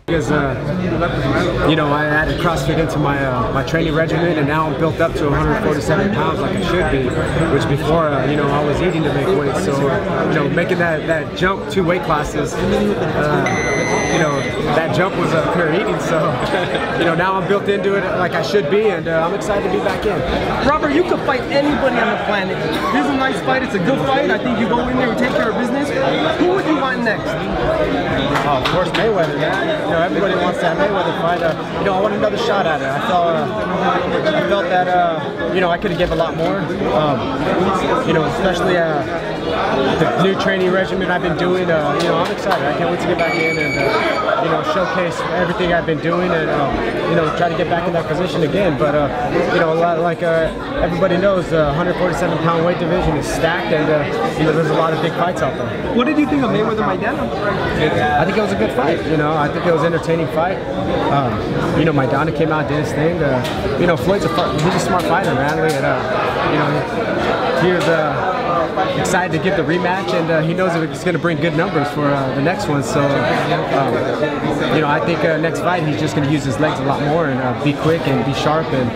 Because you know, I added CrossFit into my my training regimen, and now I'm built up to 147 pounds like I should be. Which before, you know, I was eating to make weight. So you know, making that jump 2 weight classes, you know, that jump was pure eating. So you know, now I'm built into it like I should be, and I'm excited to be back in. Robert, you could fight anybody on the planet. This is a nice fight. It's a good fight. I think you go in there and take care of business. Who would you want next? Oh, of course, Mayweather, man. You know, everybody wants that Mayweather fight. You know, I want another shot at it. I felt that, you know, I could have given a lot more. You know, especially the new training regimen I've been doing. You know, I'm excited. I can't wait to get back in and, you know, showcase everything I've been doing and, you know, try to get back in that position again. But, you know, like everybody knows, the 147-pound weight division is stacked, and, you know, there's a lot of big fights out there. What did you think of Mayweather-Maidana? I think it was a good fight. You know, I think it was an entertaining fight. You know, Maidana came out, did his thing. You know, Floyd's he's a smart fighter, man. And, you know, he was excited to get the rematch, and he knows that it's going to bring good numbers for the next one. So, you know, I think next fight he's just going to use his legs a lot more and be quick and be sharp and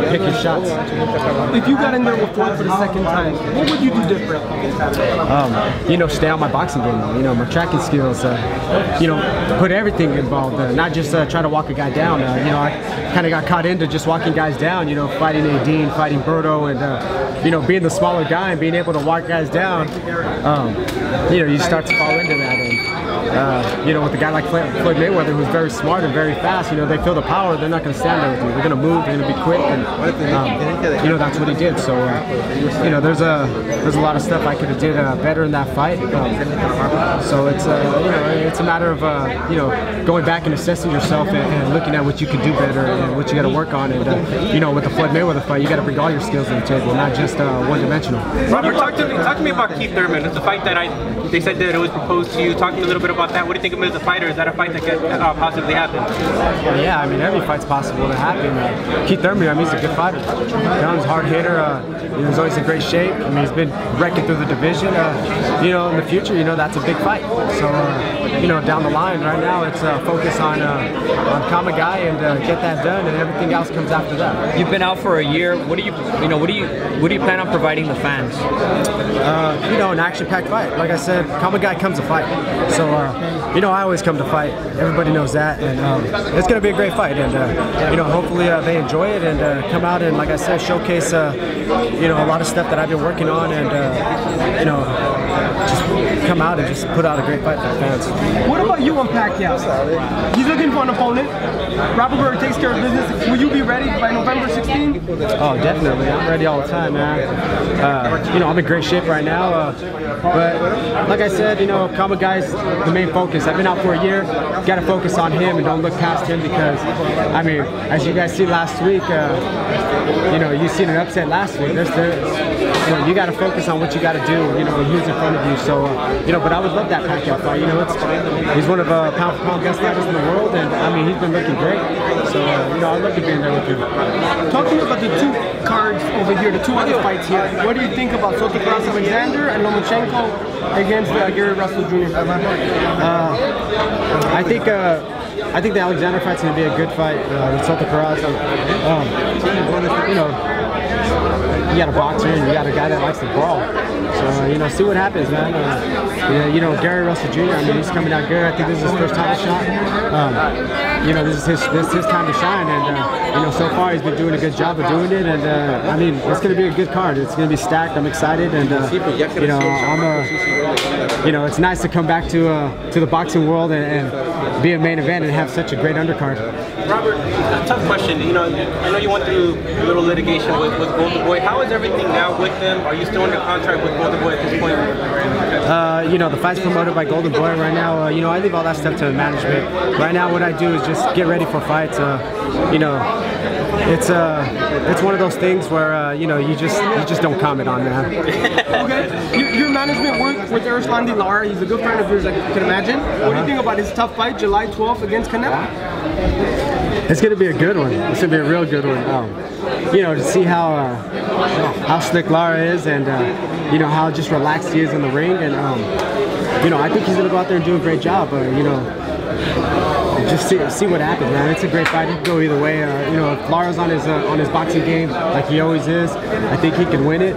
pick his shots. If you got in there with Floyd for the second time, what would you do different? You know, stay on my boxing game. You know, my tracking skills. You know, put everything involved. Not just try to walk a guy down. You know, I kind of got caught into just walking guys down. You know, fighting Nadine, fighting Berto, and you know, being the smaller guy and being able to walk guys down. You know, you start to fall into that. And, you know, with a guy like Floyd Mayweather, who's very smart and very fast, you know, they feel the power. They're not going to stand there with you. They're going to move. They're going to be quick, and you know, that's what he did. So, you know, there's a lot of stuff I could have did better in that fight. So it's you know, it's a matter of you know, going back and assessing yourself and looking at what you could do better and what you got to work on. And you know, with the Floyd Mayweather fight, you got to bring all your skills to the table, not just one-dimensional. Robert, talk to me about Keith Thurman. It's a fight that they said that it was proposed to you. Talk to me a little bit about that. What do you think of him as a fighter? Is that a fight that could possibly happen? Yeah, I mean, every fight's possible to happen. Keith Thurman, I mean, he's a good fighter. Young's hard hitter. You know, he's always in great shape. I mean, he's been wrecking through the division. You know, in the future, you know, that's a big fight. So, you know, down the line, right now, it's focus on Kamegai and get that done, and everything else comes after that. You've been out for a year. What do you plan on providing the fans? You know, an action-packed fight. Like I said, Kamegai comes to fight. So, you know, I always come to fight. Everybody knows that, and it's going to be a great fight. And you know, hopefully they enjoy it and come out and, like I said, showcase you know, a lot of stuff that I've been working on, and you know, just come out and just put out a great fight for the fans. What about you on Pacquiao? He's looking for an opponent. Robert Berg takes care of business. Will you be ready by November 16th? Oh, definitely. I'm ready all the time, man. You know, I'm in great shape right now. But like I said, you know, Kamegai's the main focus. I've been out for a year. Got to focus on him and don't look past him, because, I mean, as you guys see last week, you know, you seen an upset last week. You know, you got to focus on what you got to do, you know, who's in front of you. So, you know, but I would love that Pacquiao fight. You know, he's one of pound-for-pound best fighters in the world, and I mean, he's been looking great. So, you know, I'd love to be in there with him. Talk to me about the 2 cards over here, the 2 other fights here. What do you think about Soto Alexander and Lomachenko against Guerrero Jr.? I think the Alexander fight's going to be a good fight with Soto Peraza. You know, you got a boxer and you got a guy that likes to brawl. So, you know, see what happens, man. You know, Guerrero Jr., I mean, he's coming out good. I think this is his first title shot. You know, this is his time to shine, and you know, so far he's been doing a good job of doing it, and I mean, it's going to be a good card. It's going to be stacked. I'm excited, and you know, you know, it's nice to come back to the boxing world and be a main event and have such a great undercard. Robert, a tough question. You know, I know you went through a little litigation with Golden Boy. How is everything now with them? Are you still under contract with Golden Boy at this point? You know, the fight's promoted by Golden Boy right now. You know, I leave all that stuff to management. Right now, what I do is just get ready for fights. You know, it's one of those things where you know, you just don't comment on that. Okay, your management worked with Canelo-Laura. He's a good friend of yours, I can imagine. What do you think about his tough fight, July 12th against Canelo? It's going to be a good one. It's going to be a real good one. You know, to see how slick Lara is, and you know, how just relaxed he is in the ring, and you know, I think he's going to go out there and do a great job. You know, just see what happens, man. It's a great fight. It can go either way. You know, if Lara's on his boxing game like he always is, I think he can win it.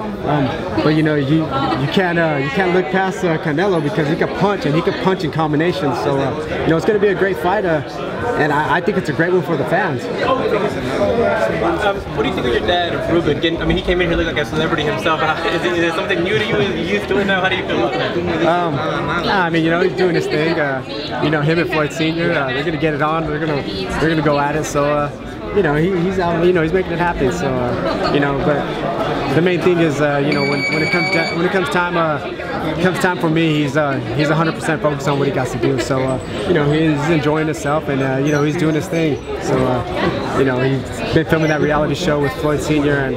But you know, you can't look past Canelo because he can punch, and he can punch in combinations. So you know, it's going to be a great fight, and I think it's a great one for the fans. What do you think of your dad, Ruben? I mean, he came in here looking like a celebrity himself. Is it something new to you? Is he used to it now? How do you feel about that? I mean, you know, he's doing his thing. You know, him and Floyd Sr. They're gonna get it on. They're gonna go at it. So you know, he's out. You know, he's making it happen. So you know, but the main thing is you know, when it comes time for me, he's 100% focused on what he got to do. So you know, he's enjoying himself, and you know, he's doing his thing. So you know, he's been filming that reality show with Floyd Sr. and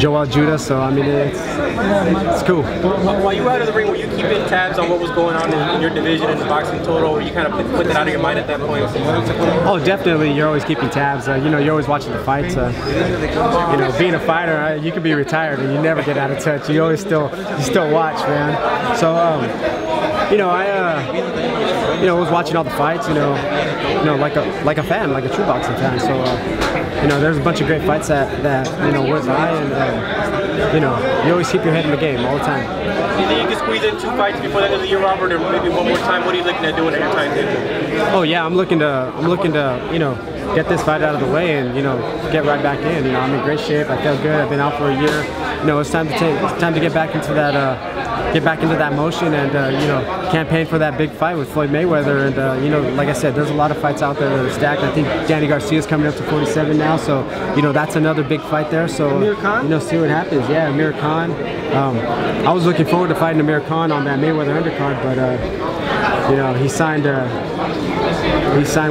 Joel Judah, so I mean, it's cool. While you were out of the ring, were you keeping tabs on what was going on in your division in the boxing total, or you kind of put that out of your mind at that point? Oh, definitely. You're always keeping tabs. You know, you're always watching the fights. You know, being a fighter, you can be retired and you never get out of touch. You always still watch, man. So you know, I was watching all the fights. You know, like a fan, like a true boxing fan. So you know, there's a bunch of great fights that you know went by, and you know, you always keep your head in the game all the time. Do you think you can squeeze in 2 fights before the end of the year, Robert, or maybe one more time? What are you looking at doing at your time table? Oh yeah, I'm looking to you know, get this fight out of the way and you know, get right back in. You know, I'm in great shape. I feel good. I've been out for a year. You know, it's time to get back into that motion and you know, campaign for that big fight with Floyd Mayweather. And you know, like I said, there's a lot of fights out there that are stacked. I think Danny Garcia's coming up to 47 now, so you know, that's another big fight there. So Amir Khan? You know, see what happens. Yeah, Amir Khan. I was looking forward to fighting Amir Khan on that Mayweather undercard, but you know, he signed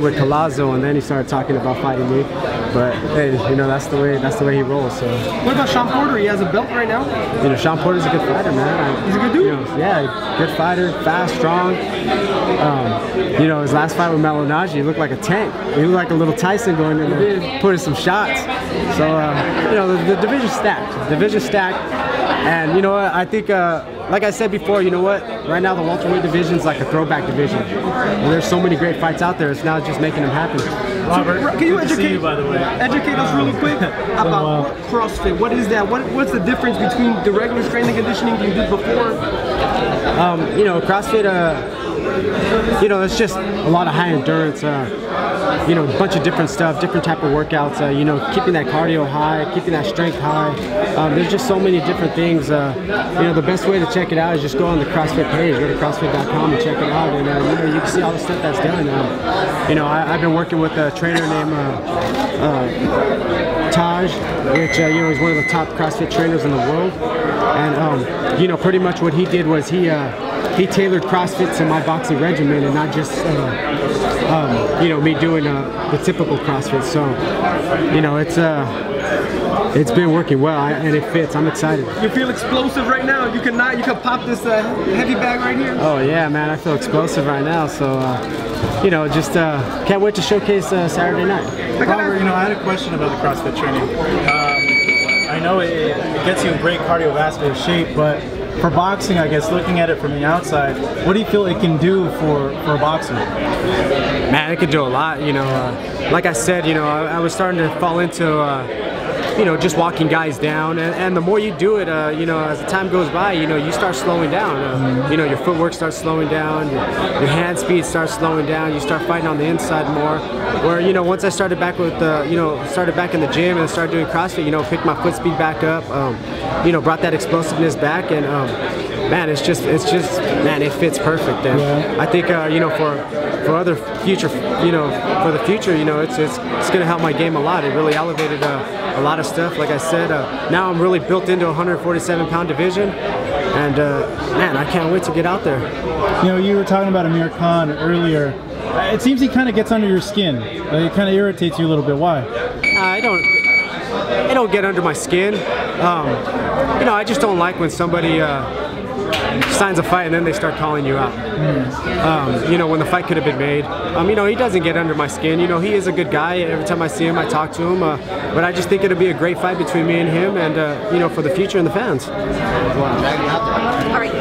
with Palazzo, and then he started talking about fighting me. But hey, you know, that's the way he rolls. So. What about Sean Porter? He has a belt right now. You know, Sean Porter's a good fighter, man. He's a good dude. You know, yeah, good fighter, fast, strong. You know, his last fight with Maidana, he looked like a tank. He looked like a little Tyson going in there, putting some shots. So you know, the division's stacked. Division's stacked, and you know what? I think, like I said before, you know what? Right now, the welterweight division's like a throwback division. And there's so many great fights out there. It's now just making them happen. Robert, can you educate you, by the way. Educate us really quick about CrossFit. What is that? What's the difference between the regular strength and conditioning you did before? You know, CrossFit, you know, it's just a lot of high endurance, you know, a bunch of different stuff, different type of workouts, you know, keeping that cardio high, keeping that strength high. There's just so many different things. You know, the best way to check it out is just go on the CrossFit page, go to CrossFit.com and check it out, and you know, you can see all the stuff that's done. You know, I've been working with a trainer named Taj, which you know, is one of the top CrossFit trainers in the world, and you know, pretty much what he did was he tailored CrossFit to my boxing regimen and not just you know, me doing the typical CrossFit. So you know, it's been working well, and it fits. I'm excited. You feel explosive right now. You can pop this heavy bag right here. Oh yeah, man, I feel explosive right now. So you know, just can't wait to showcase Saturday night. Robert, you know, I had a question about the CrossFit training. I know it gets you in great cardiovascular shape, but for boxing, I guess, looking at it from the outside, what do you feel it can do for a boxer? Man, it could do a lot. You know, like I said, you know, I was starting to fall into you know, just walking guys down, and the more you do it, you know, as the time goes by, you know, you start slowing down. You know, your footwork starts slowing down, your hand speed starts slowing down. You start fighting on the inside more. Where, you know, once I started back with you know, started back in the gym and started doing CrossFit, you know, picked my foot speed back up, you know, brought that explosiveness back, and man, it's just man, it fits perfect. And I think you know, for other future, you know, for the future, you know, it's going to help my game a lot. It really elevated a lot of stuff. Like I said, now I'm really built into a 147-pound division, and man, I can't wait to get out there. You know, you were talking about Amir Khan earlier. It seems he kind of gets under your skin. It kind of irritates you a little bit. Why? I don't get under my skin. You know, I just don't like when somebody signs a fight and then they start calling you out. You know, when the fight could have been made. You know, he doesn't get under my skin. You know, he is a good guy. Every time I see him, I talk to him. But I just think it'll be a great fight between me and him, and you know, for the future and the fans. All right.